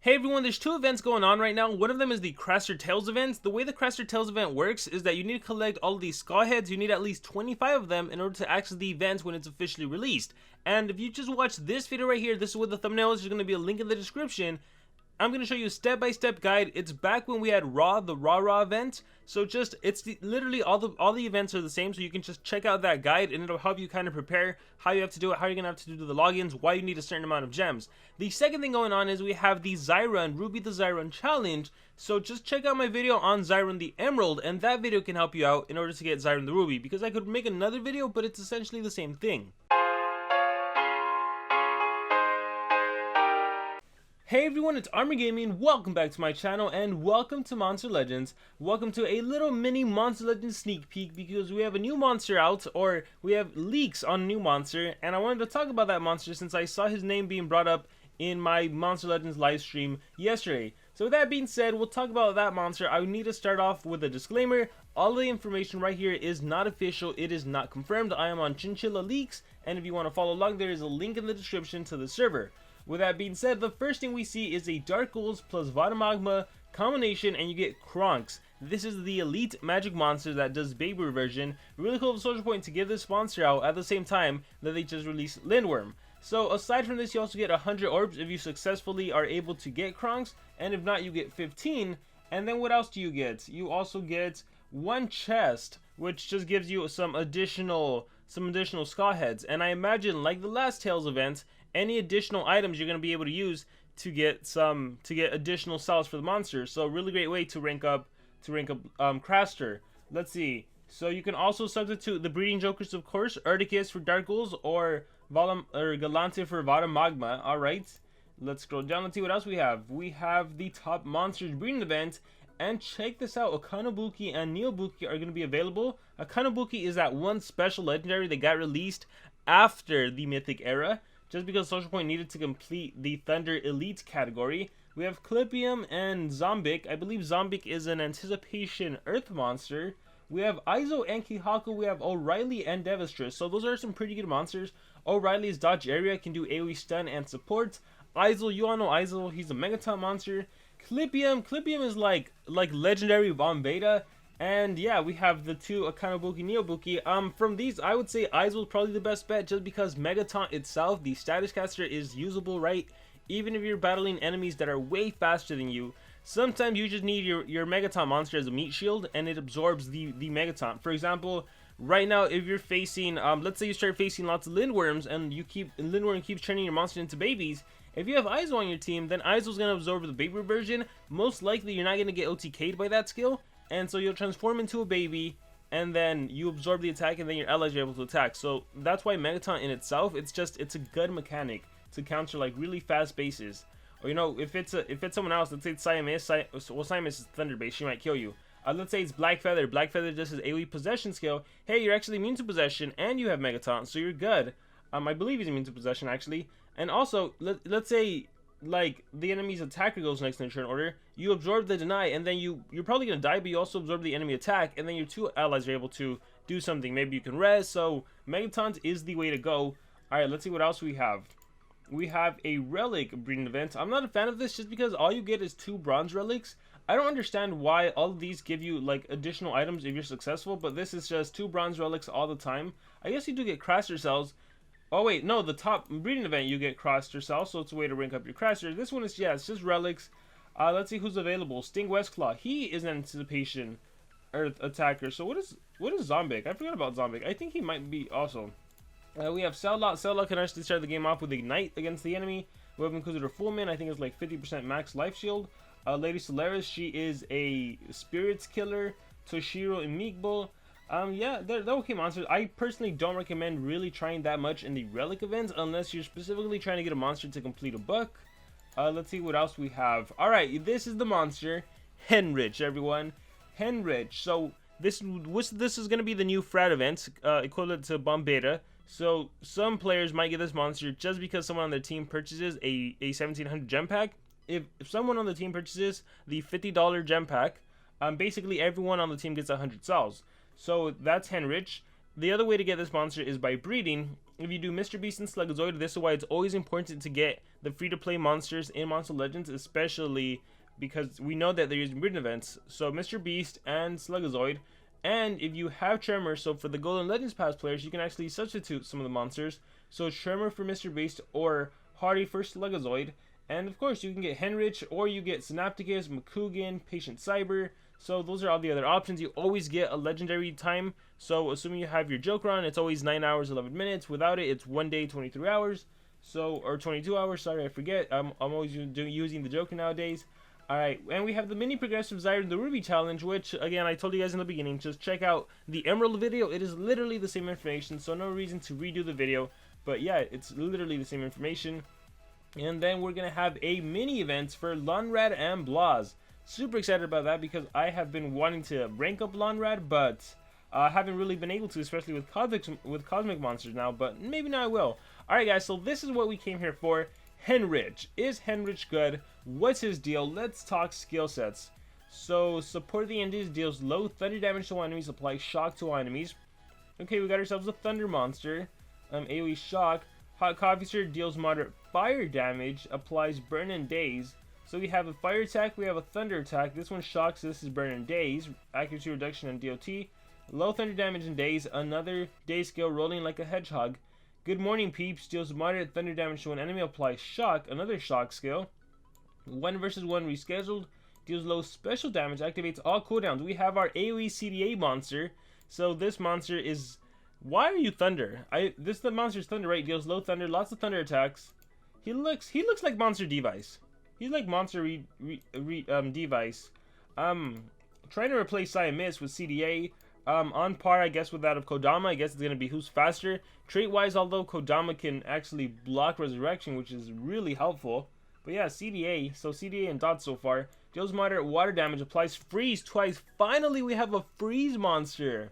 Hey everyone, there's two events going on right now. One of them is the Kraster Tales event. The way the Kraster Tales event works is that you need to collect all of these skull heads. You need at least 25 of them in order to access the event when it's officially released. And if you just watch this video right here, this is what the thumbnail is. There's going to be a link in the description. I'm going to show you a step-by-step guide. It's back when we had the Raw event. So literally all the events are the same. So you can just check out that guide and it'll help you kind of prepare how you have to do it, how you're going to have to do the logins, why you need a certain amount of gems. The second thing going on is we have the Xiron, Ruby the Xiron challenge. So just check out my video on Xiron the Emerald, and that video can help you out in order to get Xiron the Ruby, because I could make another video, but it's essentially the same thing. Hey everyone, it's Noamori Gaming. Welcome back to my channel and welcome to Monster Legends. Welcome to a little mini Monster Legends sneak peek because we have a new monster out, or we have leaks on a new monster, and I wanted to talk about that monster since I saw his name being brought up in my Monster Legends live stream yesterday. So with that being said, we'll talk about that monster. I need to start off with a disclaimer. All the information right here is not official, it is not confirmed. I am on Chinchilla Leaks, and if you want to follow along, there is a link in the description to the server. With that being said, the first thing we see is a Dark Ghouls plus Vada Magma combination, and you get Kronks. This is the elite magic monster that does baby reversion. Really cool of a social point to give this monster out at the same time that they just released Lindworm. So aside from this, you also get 100 orbs if you successfully are able to get Kronks, and if not, you get 15. And then what else do you get? You also get one chest, which just gives you some additional skull heads. And I imagine, like the last Tales event, any additional items you're going to be able to use to get additional cells for the monster. So really great way to rank up Kraster. Let's see. So you can also substitute the breeding jokers, of course, Erdicus for Dark Ghouls or Galante for Vada Magma. All right, let's scroll down and see what else we have. We have the top monsters breeding event, and check this out. Akanabuki and Neobuki are going to be available. Akanabuki is that one special legendary that got released after the Mythic era, just because Social Point needed to complete the Thunder Elite category. We have Clipium and Zombic. I believe Zombic is an Anticipation Earth monster. We have Aizo and Kihaku. We have O'Reilly and Devastress. So those are some pretty good monsters. O'Reilly's dodge area, can do AoE stun and support. Aizo, you all know Aizo, he's a Megaton monster. Clipium is like legendary Von Beta. And yeah, we have the two Akanabuki, Neobuki. From these, I would say Aizo is probably the best bet, just because Megaton itself, the status caster, is usable, right? Even if you're battling enemies that are way faster than you, sometimes you just need your Megaton monster as a meat shield, and it absorbs the Megaton. For example, right now, if you're facing, let's say you start facing lots of Lindworms, and Lindworm keeps turning your monster into babies. If you have Aizo on your team, then Aizo's going to absorb the baby version. Most likely, you're not going to get OTK'd by that skill. And so you'll transform into a baby, and then you absorb the attack, and then your allies are able to attack. So that's why Megaton in itself, it's a good mechanic to counter like really fast bases. Or you know, if it's someone else, let's say it's Siamese, Siamese is Thunder base, she might kill you. Let's say it's Black Feather. Black Feather just has AoE possession skill. Hey, you're actually immune to possession, and you have Megaton, so you're good. I believe he's immune to possession actually. And also, let's say like the enemy's attacker goes next in the turn order, you absorb the deny, and then you're probably gonna die, but you also absorb the enemy attack, and then your two allies are able to do something. Maybe you can res. So Megatons is the way to go. All right, let's see what else we have. We have a relic breeding event. I'm not a fan of this just because all you get is 2 bronze relics. I don't understand why all of these give you like additional items if you're successful, but this is just 2 bronze relics all the time. I guess you do get Kraster cells. Oh wait, no, the top breeding event you get Kraster cells, so it's a way to rank up your Kraster. This one is, yeah, it's just relics. Let's see who's available. Sting Westclaw, he is an Anticipation Earth attacker. So what is Zombic? I forgot about Zombic. I think he might be also. We have Cellot. Cellot can actually start the game off with Ignite against the enemy. We have Inquisitor Fullman. I think it's like 50% max life shield. Lady Solaris, she is a Spirits Killer. Toshiro and Meekbull. Yeah, they're okay monsters. I personally don't recommend really trying that much in the relic events unless you're specifically trying to get a monster to complete a book. Let's see what else we have. All right, this is the monster, Henritch, everyone. Henritch. So this is going to be the new frat event, equivalent to Bomb Beta. So some players might get this monster just because someone on their team purchases a 1700 gem pack. If someone on the team purchases the $50 gem pack, basically everyone on the team gets 100 cells. So that's Henritch. the other way to get this monster is by breeding. If you do Mr. Beast and Slugazoid, this is why it's always important to get the free-to-play monsters in Monster Legends, especially because we know that they're using breeding events. So Mr. Beast and Slugazoid, and if you have Tremor, so for the Golden Legends Pass players, you can actually substitute some of the monsters. So Tremor for Mr. Beast or Hardy for Slugazoid, and of course you can get Henritch, or you get Synapticus, Makugan, Patient Cyber. So those are all the other options. You always get a legendary time. So assuming you have your Jokeron, it's always 9 hours 11 minutes. Without it, it's 1 day 23 hours. So, or 22 hours, sorry, I forget. I'm always using the Joker nowadays. Alright, and we have the mini progressive Xiron the Ruby challenge, which again I told you guys in the beginning, just check out the Emerald video. It is literally the same information, so no reason to redo the video. But yeah, it's literally the same information. And then we're gonna have a mini event for Lonrad and Blaz. Super excited about that because I have been wanting to rank up Lonrad, but haven't really been able to, especially with cosmic monsters now, but maybe now I will. Alright guys, so this is what we came here for. Henritch. Is Henritch good? What's his deal? Let's talk skill sets. So, support the Indies deals low thunder damage to all enemies, apply shock to all enemies. Okay, we got ourselves a thunder monster. AoE shock. Hot Coffee Stir deals moderate fire damage, applies burn and daze. So we have a fire attack, we have a thunder attack. This one shocks, this is burn and daze. Accuracy reduction and DOT. Low thunder damage and daze. Another daze skill, rolling like a hedgehog. Good Morning Peeps deals moderate thunder damage to an enemy, applies shock. Another shock skill. 1 versus 1 rescheduled. Deals low special damage, activates all cooldowns. We have our AoE CDA monster. So this monster is... Why are you thunder? The monster's thunder, right? Deals low thunder, lots of thunder attacks. He looks like Monster Device. He's like Monster Device. Trying to replace Siamis with CDA. On par, I guess, with that of Kodama. I guess it's gonna be who's faster. Trait-wise, although Kodama can actually block Resurrection, which is really helpful. But yeah, CDA. So CDA and Dot so far. Deals moderate water damage, applies freeze twice. Finally, we have a freeze monster.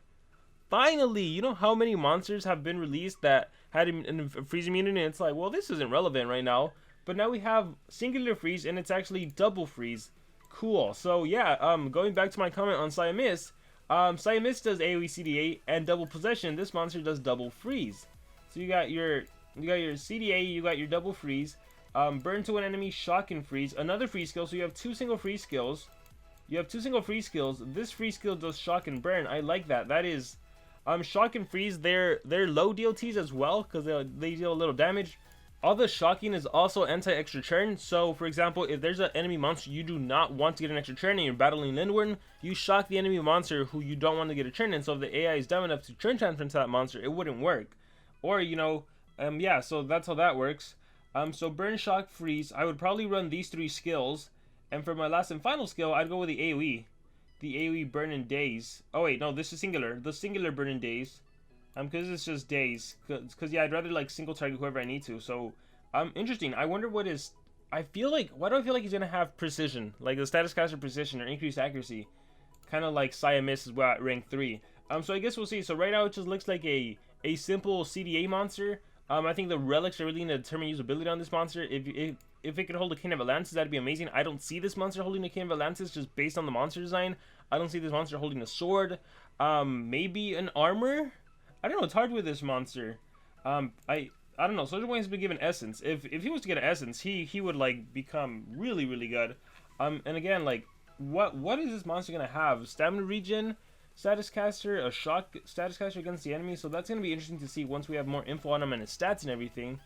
Finally, you know how many monsters have been released that had a freeze immunity, and it's like, well, this isn't relevant right now. But now we have singular freeze, and it's actually double freeze. Cool. So yeah, going back to my comment on Siamis, Siamis does AoE CDA and double possession. This monster does double freeze. So you got your CDA, you got your double freeze, burn to an enemy, shock and freeze, another freeze skill. So you have 2 single freeze skills. This freeze skill does shock and burn. I like that. That is, shock and freeze. They're low DOTs as well because they deal a little damage. All the shocking is also anti-extra turn. So, for example, if there's an enemy monster you do not want to get an extra turn and you're battling Lindworm, you shock the enemy monster who you don't want to get a turn in. So if the AI is dumb enough to turn transfer into that monster, it wouldn't work. Or, you know, yeah, so that's how that works. So burn, shock, freeze. I would probably run these 3 skills. And for my last and final skill, I'd go with the AoE. The AoE burn and daze. Oh wait, no, this is singular. The singular burn and daze. Because it's just days. Because yeah, I'd rather like single target whoever I need to. So, interesting. I wonder what is. Why do I feel like he's gonna have precision, like the status caster precision or increased accuracy, kind of like Siamis is at rank 3. So I guess we'll see. So right now it just looks like a simple CDA monster. I think the relics are really gonna determine usability on this monster. If it could hold a King of Atlantis, that'd be amazing. I don't see this monster holding a King of Atlantis just based on the monster design. I don't see this monster holding a sword. Maybe an armor. I don't know, it's hard with this monster. I don't know, Soldier Boy has been given essence. If he was to get an essence, he would like become really, really good. And again, like what is this monster gonna have? Stamina regen, status caster, a shock status caster against the enemy. So that's gonna be interesting to see once we have more info on him and his stats and everything.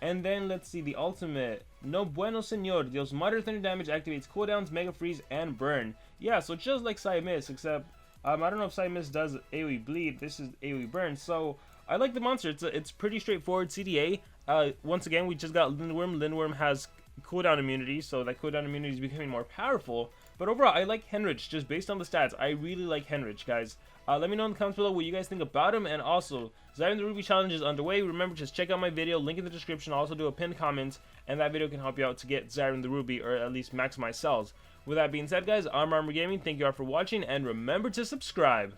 And then let's see the ultimate. No Bueno Senor deals moderate thunder damage, activates cooldowns, mega freeze, and burn. Yeah, so just like Siamis, except I don't know if Siamis does AoE bleed. This is AoE burn. So I like the monster. It's pretty straightforward CDA. Once again, we just got Lindworm. Lindworm has cooldown immunity, so that cooldown immunity is becoming more powerful. But overall, I like Henritch just based on the stats. I really like Henritch, guys. Let me know in the comments below what you guys think about him. And also, Xiron the Ruby challenge is underway. Remember, just check out my video, link in the description. I'll also do a pinned comment, and that video can help you out to get Xiron the Ruby, or at least maximize cells. With that being said, guys, I'm Noamori Gaming. Thank you all for watching, and remember to subscribe.